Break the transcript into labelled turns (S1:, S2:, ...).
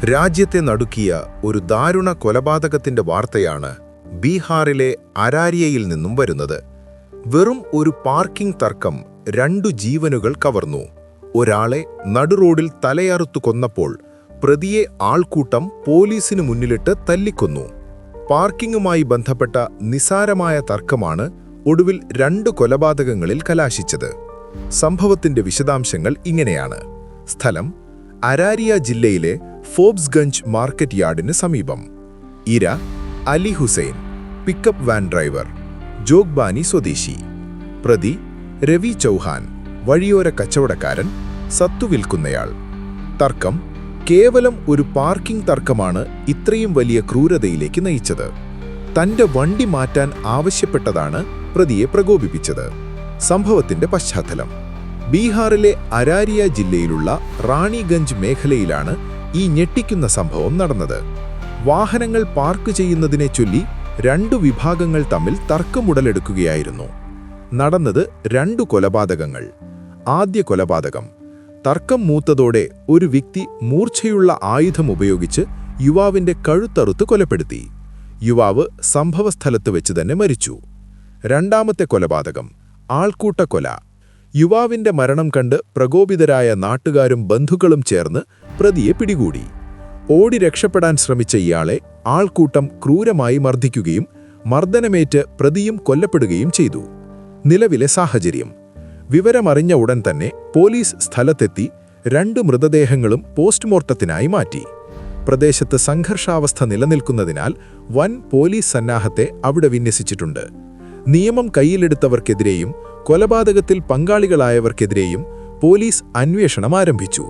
S1: രാജ്യത്തെ നടുക്കിയ ഒരു ദാരുണ കൊലപാതകത്തിന്റെ വാർത്തയാണ് ബീഹാറിലെ അരാരിയയിൽ നിന്നും വരുന്നത്. വെറും ഒരു പാർക്കിംഗ് തർക്കം 2 ജീവനുകൾ കവർന്നു. ഒരാളെ നടുറോഡിൽ തലയറുത്തു കൊന്നപ്പോൾ പ്രതിയെ ആൾക്കൂട്ടം പോലീസിനു മുന്നിലിട്ട് തല്ലിക്കൊന്നു. പാർക്കിംഗുമായി ബന്ധപ്പെട്ട നിസാരമായ തർക്കമാണ് ഒടുവിൽ 2 കൊലപാതകങ്ങളിൽ കലാശിച്ചത്. സംഭവത്തിന്റെ വിശദാംശങ്ങൾ ഇങ്ങനെയാണ്. സ്ഥലം അരാരിയ ജില്ലയിലെ ഫോബ്സ്ഗഞ്ച് മാർക്കറ്റ് യാർഡിന് സമീപം. ഇര Ali Hussain, pickup van driver, Jogbani സ്വദേശി. പ്രതി രവി ചൗഹാൻ, വഴിയോര കച്ചവടക്കാരൻ, സത്തു വിൽക്കുന്നയാൾ. തർക്കം കേവലം ഒരു പാർക്കിംഗ് തർക്കമാണ് ഇത്രയും വലിയ ക്രൂരതയിലേക്ക് നയിച്ചത്. തന്റെ വണ്ടി മാറ്റാൻ ആവശ്യപ്പെട്ടതാണ് പ്രതിയെ പ്രകോപിപ്പിച്ചത്. സംഭവത്തിന്റെ പശ്ചാത്തലം: ബീഹാറിലെ അരാരിയ ജില്ലയിലുള്ള റാണിഗഞ്ച് മേഖലയിലാണ് ഈ ഞെട്ടിക്കുന്ന സംഭവം നടന്നത്. വാഹനങ്ങൾ പാർക്ക് ചെയ്യുന്നതിനെ ചൊല്ലി 2 വിഭാഗങ്ങൾ തമ്മിൽ തർക്കമുടലെടുക്കുകയായിരുന്നു. നടന്നത് 2 കൊലപാതകങ്ങൾ. ആദ്യ കൊലപാതകം: തർക്കം മൂത്തതോടെ ഒരു വ്യക്തി മൂർച്ചയുള്ള ആയുധം ഉപയോഗിച്ച് യുവാവിന്റെ കഴുത്തറുത്ത് കൊലപ്പെടുത്തി. യുവാവ് സംഭവസ്ഥലത്ത് വെച്ച് തന്നെ മരിച്ചു. രണ്ടാമത്തെ കൊലപാതകം: ആൾക്കൂട്ടക്കൊല. യുവാവിന്റെ മരണം കണ്ട് പ്രകോപിതരായ നാട്ടുകാരും ബന്ധുക്കളും ചേർന്ന് പ്രതിയെ പിടികൂടി. ഓടി രക്ഷപ്പെടാൻ ശ്രമിച്ച ഇയാളെ ആൾക്കൂട്ടം ക്രൂരമായി മർദ്ദിക്കുകയും മർദ്ദനമേറ്റ് പ്രതിയും കൊല്ലപ്പെടുകയും ചെയ്തു. നിലവിലെ സാഹചര്യം: വിവരമറിഞ്ഞ ഉടൻ തന്നെ പോലീസ് സ്ഥലത്തെത്തി 2 മൃതദേഹങ്ങളും പോസ്റ്റ്മോർട്ടത്തിനായി മാറ്റി. പ്രദേശത്ത് സംഘർഷാവസ്ഥ നിലനിൽക്കുന്നതിനാൽ വൻ പോലീസ് സന്നാഹത്തെ അവിടെ വിന്യസിച്ചിട്ടുണ്ട്. നിയമം കയ്യിലെടുത്തവർക്കെതിരെയും കൊലപാതകത്തിൽ പങ്കാളികളായവർക്കെതിരെയും പോലീസ് അന്വേഷണം ആരംഭിച്ചു.